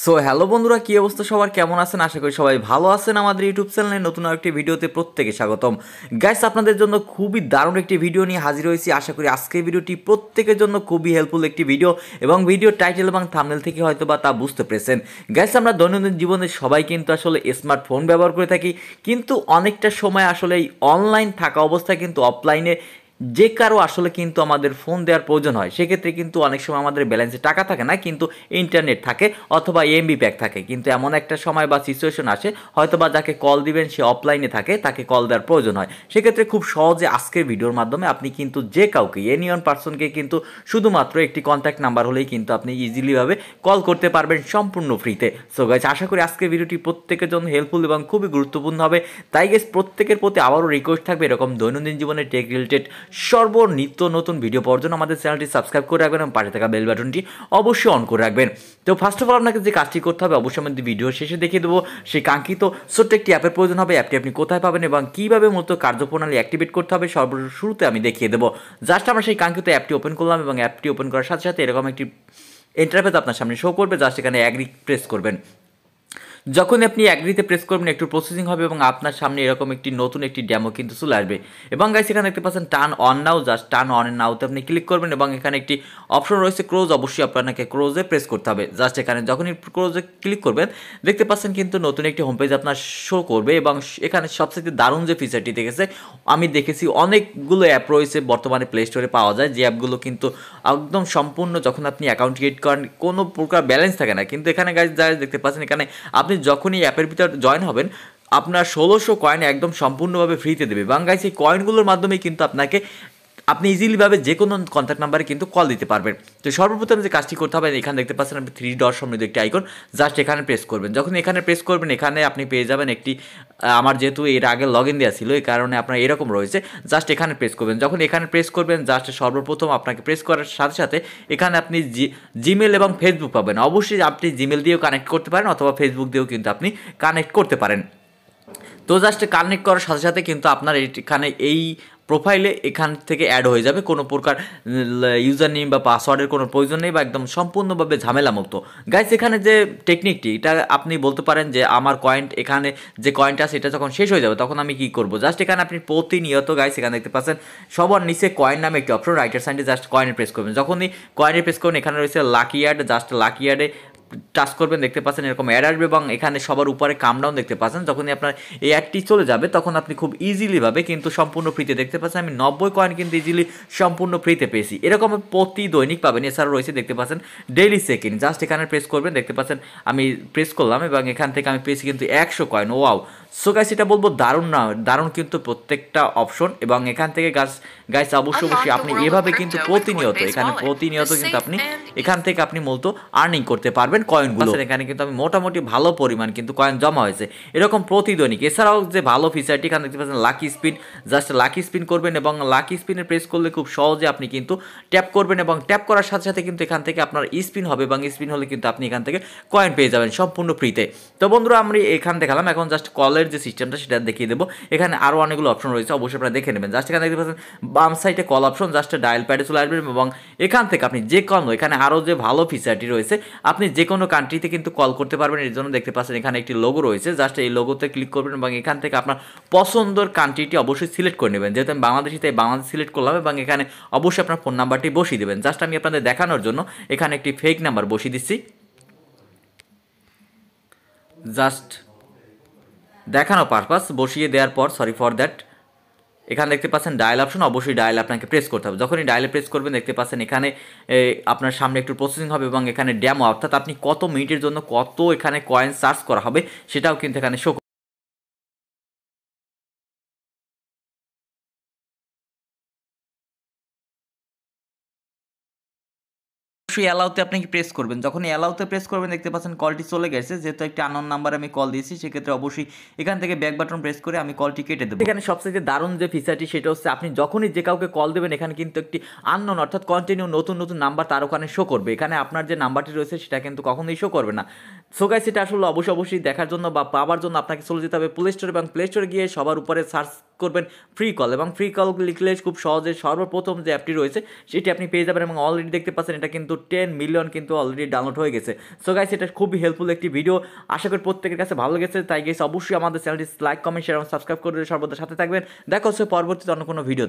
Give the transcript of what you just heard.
So hello বন্ধুরা, কি অবস্থা সবার, কেমন আছেন? আশা করি সবাই ভালো আছেন। আমাদের ইউটিউব চ্যানেলে নতুন আরেকটি ভিডিওতে প্রত্যেকে স্বাগতম। গাইস, আপনাদের জন্য খুবই দারুণ একটি ভিডিও নিয়ে হাজির হয়েছি। আশা করি আজকের ভিডিওটি প্রত্যেকের জন্য খুবই হেল্পফুল একটি ভিডিও, এবং ভিডিও টাইটেল এবং থাম্বনেল থেকে হয়তো বা তা বুঝতে পেরেছেন। গাইস, আমরা দৈনন্দিন জীবনে সবাই কিন্তু আসলে স্মার্টফোন ব্যবহার করে থাকি, কিন্তু অনেকটা সময় আসলে এই অনলাইন থাকা অবস্থায় কিন্তু অফলাইনে যে কারো আসলে কিন্তু আমাদের ফোন দেওয়ার প্রয়োজন হয়। সেক্ষেত্রে কিন্তু অনেক সময় আমাদের ব্যালেন্সে টাকা থাকে না, কিন্তু ইন্টারনেট থাকে অথবা এমবি প্যাক থাকে। কিন্তু এমন একটা সময় বা সিচুয়েশন আসে, হয়তো বা যাকে কল দিবেন সে অফলাইনে থাকে, তাকে কল দেওয়ার প্রয়োজন হয়। সেক্ষেত্রে খুব সহজে আজকের ভিডিওর মাধ্যমে আপনি কিন্তু যে কাউকে, এনি ওয়ান পার্সনকে কিন্তু শুধুমাত্র একটি কন্ট্যাক্ট নাম্বার হলেই কিন্তু আপনি ইজিলিভাবে কল করতে পারবেন সম্পূর্ণ ফ্রিতে। সো গাইস, আশা করি আজকের ভিডিওটি প্রত্যেকের জন্য হেল্পফুল এবং খুবই গুরুত্বপূর্ণ হবে। তাই গাইস, প্রত্যেকের প্রতি আবারও রিকোয়েস্ট থাকবে, এরকম দৈনন্দিন জীবনে টেক রিলেটেড সর্বনিত্য নতুন ভিডিও পাওয়ার জন্য আমাদের চ্যানেলটি সাবস্ক্রাইব করে রাখবেন এবং পাশে থাকা বেল বাটনটি অবশ্যই অন করে রাখবেন। তো ফার্স্ট অফ অল আপনাকে যে কাজটি করতে হবে, অবশ্যই আমাদের ভিডিও শেষে দেখিয়ে দেবো সেই কাঙ্ক্ষিত ছোট্ট একটি অ্যাপের প্রয়োজন হবে। অ্যাপটি আপনি কোথায় পাবেন এবং কীভাবে মূলত কার্যপ্রণালী অ্যাক্টিভেট করতে হবে শুরুতে আমি দেখিয়ে দেবো। জাস্ট আমরা সেই কাঙ্ক্ষিত অ্যাপটি ওপেন করলাম, এবং অ্যাপটি ওপেন করার সাথে সাথে এরকম একটি ইন্টারফেস আপনার সামনে শো করবে। জাস্ট এখানে অ্যাগ্রি প্রেস করবেন। যখনই আপনি অ্যাগ্রিতে প্রেস করবেন, একটু প্রসেসিং হবে এবং আপনার সামনে এরকম একটি নতুন একটি ডেমো কিন্তু চলে আসবে। এবং গাইস, এখানে দেখতে পাচ্ছেন turn on now. Just turn on নাওতে আপনি ক্লিক করবেন, এবং এখানে একটি অপশন রয়েছে ক্লোজ। অবশ্যই আপনাকে ক্লোজে প্রেস করতে হবে। জাস্ট এখানে যখনই ক্লোজে ক্লিক করবেন, দেখতে পাচ্ছেন কিন্তু নতুন একটি হোম পেজ আপনার শো করবে। এবং এখানে সবচেয়ে দারুণ যে ফিচারটি দেখেছে, আমি দেখেছি অনেকগুলো অ্যাপ রয়েছে বর্তমানে প্লে স্টোরে পাওয়া যায়, যে অ্যাপগুলো কিন্তু একদম সম্পূর্ণ যখন আপনি অ্যাকাউন্ট ক্রিয়েট করেন কোনো প্রকার ব্যালেন্স থাকে না। কিন্তু এখানে গাইস যা দেখতে পাচ্ছেন, এখানে আপনি যখনই অ্যাপের ভিতর জয়েন হবেন, আপনার 1600 কয়েন একদম সম্পূর্ণভাবে ফ্রিতে দেবে। এবং গাইস, এই কয়েনগুলোর মাধ্যমেই কিন্তু আপনি ইজিলিভাবে যে কোনো কন্ট্যাক্ট নাম্বারে কিন্তু কল দিতে পারবেন। তো সর্বপ্রথম যে কাজটি করতে হবে, এখানে দেখতে পাচ্ছেন আপনি 3 ডট সমৃদ্ধ একটি আইকন, জাস্ট এখানে প্রেস করবেন। যখন এখানে প্রেস করবেন, এখানে আপনি পেয়ে যাবেন একটি, আমার যেহেতু এর আগে লগ ইন দেওয়া ছিল, এই কারণে আপনার এরকম রয়েছে। জাস্ট এখানে প্রেস করবেন। যখন এখানে প্রেস করবেন, জাস্ট সর্বপ্রথম আপনাকে প্রেস করার সাথে সাথে এখানে আপনি জিমেল এবং ফেসবুক পাবেন। অবশ্যই আপনি জিমেল দিয়েও কানেক্ট করতে পারেন, অথবা ফেসবুক দিয়েও কিন্তু আপনি কানেক্ট করতে পারেন। তো জাস্ট কানেক্ট করার সাথে সাথে কিন্তু আপনার এখানে এই প্রোফাইলে এখান থেকে অ্যাড হয়ে যাবে। কোনো প্রকার ইউজার নেম বা পাসওয়ার্ডের কোনো প্রয়োজন নেই, বা একদম সম্পূর্ণভাবে ঝামেলামুক্ত। গাইস, এখানে যে টেকনিকটি, এটা আপনি বলতে পারেন যে আমার কয়েন, এখানে যে কয়েনটা আছে এটা যখন শেষ হয়ে যাবে তখন আমি কী করবো। জাস্ট এখানে আপনি প্রতিনিয়ত গাইস, এখানে দেখতে পাচ্ছেন সবার নিচে কয়েন নামে একটি অপশন, রাইটার সাইডে জাস্ট কয়েনে প্রেস করবেন। যখনই কয়েনে প্রেস করবেন, এখানে রয়েছে লাকি অ্যাড, জাস্ট লাকি অ্যাডে টাচ করবেন। দেখতে পাচ্ছেন এরকম অ্যাড আসবে, এবং এখানে সবার উপরে কামডাউন দেখতে পাচ্ছেন। যখনই আপনার এই অ্যাডটি চলে যাবে, তখন আপনি খুব ইজিলিভাবে কিন্তু সম্পূর্ণ ফ্রিতে, দেখতে পাচ্ছেন আমি 90 কয়েন কিন্তু ইজিলি সম্পূর্ণ ফ্রিতে পেয়েছি। এরকম প্রতি দৈনিক পাবেন। এছাড়াও রয়েছে দেখতে পাচ্ছেন ডেইলি সেকেন্ড, জাস্ট এখানে প্রেস করবেন। দেখতে পাচ্ছেন আমি প্রেস করলাম, এবং এখান থেকে আমি পেয়েছি কিন্তু 100 কয়েন। ওয়াও! সো গাইস, এটা বলবো দারুণ না, দারুণ কিন্তু প্রত্যেকটা অপশন। এবং এখান থেকে গাইস অবশ্যই আপনি এভাবে কিন্তু প্রতিনিয়ত কিন্তু আপনি এখান থেকে আপনি মূলত আর্নিং করতে পারবেন কয়েনগুলো। এখানে কিন্তু আমি মোটামুটি ভালো পরিমাণ কিন্তু কয়েন জমা হয়েছে এরকম প্রতিদৈনিক। এছাড়াও যে ভালো ফিচারটি, এখানে দেখতে পাচ্ছেন lucky spin, just lucky spin করবেন, এবং লাকি স্পিনে প্রেস করলে খুব সহজে আপনি কিন্তু ট্যাপ করবেন, এবং ট্যাপ করার সাথে সাথে কিন্তু এখান থেকে আপনার স্পিন হবে, এবং স্পিন হলে কিন্তু আপনি এখান থেকে কয়েন পেয়ে যাবেন সম্পূর্ণ ফ্রিতে। তো বন্ধুরা, আমরা এখান দেখালাম, এখন জাস্ট কলের যে সিস্টেমটা সেটা দেখিয়ে দেবো। এখানে আরও অনেকগুলো অপশন রয়েছে, অবশ্যই আপনারা দেখে নেবেন। জাস্ট এখানে দেখতে পাচ্ছেন বাম সাইডে কল অপশন, জাস্ট ডায়াল প্যাডে চলে আসবেন, এবং এখান থেকে আপনি যে কোনো, এখানে আরও যে ভালো ফিচারটি রয়েছে, আপনি যে কোনো কান্ট্রিতে কিন্তু কল করতে পারবেন। এর জন্য দেখতে পাচ্ছেন এখানে একটি লোগো রয়েছে, জাস্ট এই লোগোতে ক্লিক করবেন, এবং এখান থেকে আপনার পছন্দের কান্ট্রিটি অবশ্যই সিলেক্ট করে নেবেন। যেহেতু আমি বাংলাদেশি, তাই বাংলাদেশ সিলেক্ট করলাম, এবং এখানে অবশ্যই আপনার ফোন নাম্বারটি বসিয়ে দেবেন। জাস্ট আমি আপনাদের দেখানোর জন্য এখানে একটি ফেক নাম্বার বসিয়ে দিচ্ছি, জাস্ট দেখানো পারপাস। বসিয়ে দেওয়ার পর, সরি ফর দ্যাট, এখানে দেখতে পাচ্ছেন ডায়াল অপশন, অবশ্যই ডায়াল আপনাকে প্রেস করতে হবে। যখনই ডায়ালে প্রেস করবেন, দেখতে পাচ্ছেন এখানে আপনার সামনে একটু প্রসেসিং হবে, এবং এখানে ডেমো, অর্থাৎ আপনি কত মিনিটের জন্য কত এখানে কয়েন সার্চ করা হবে সেটাও কিন্তু এখানে শো অবশ্যই অ্যালাউতে আপনি কি প্রেস করবেন। যখন অ্যালাউতে প্রেস করবেন, দেখতে পাচ্ছেন কলটি চলে গেছে। যেহেতু একটি আননোন নাম্বারে আমি কল দিয়েছি, সেক্ষেত্রে অবশ্যই এখান থেকে ব্যাক বাটন প্রেস করে আমি কলটি কেটে দেবো। এখানে সবচেয়ে দারুণ যে ফিচারটি, সেটা হচ্ছে আপনি যখনই যে কাউকে কল দেবেন, এখানে কিন্তু একটি আননোন, অর্থাৎ কন্টিনিউ নতুন নতুন নাম্বার তার ওখানে শো করবে। এখানে আপনার যে নাম্বারটি রয়েছে সেটা কিন্তু কখনোই শো করবে না। সো গাইস, সেটা আসলে অবশ্যই দেখার জন্য বা পাওয়ার জন্য আপনাকে চলে যেতে হবে প্লে স্টোর, এবং প্লে স্টোরে গিয়ে সবার উপরে সার্চ করবেন ফ্রি কল, এবং ফ্রি কল লিখলে খুব সহজে সর্বপ্রথম যে অ্যাপটি রয়েছে সেটি আপনি পেয়ে যাবেন। এবং অলরেডি দেখতে পাচ্ছেন এটা কিন্তু 10 মিলিয়ন কিন্তু অলরেডি ডাউনলোড হয়ে গেছে। সো গাইস এটা খুবই হেল্পফুল একটি ভিডিও, আশা করি প্রত্যেকের কাছে ভালো লেগেছে। তাই গাইস অবশ্যই আমাদের চ্যানেলটি লাইক, কমেন্ট, শেয়ার এবং সাবস্ক্রাইব করে সর্বদা সাথে থাকবেন। দেখা হচ্ছে পরবর্তীতে অন্য কোনো ভিডিও।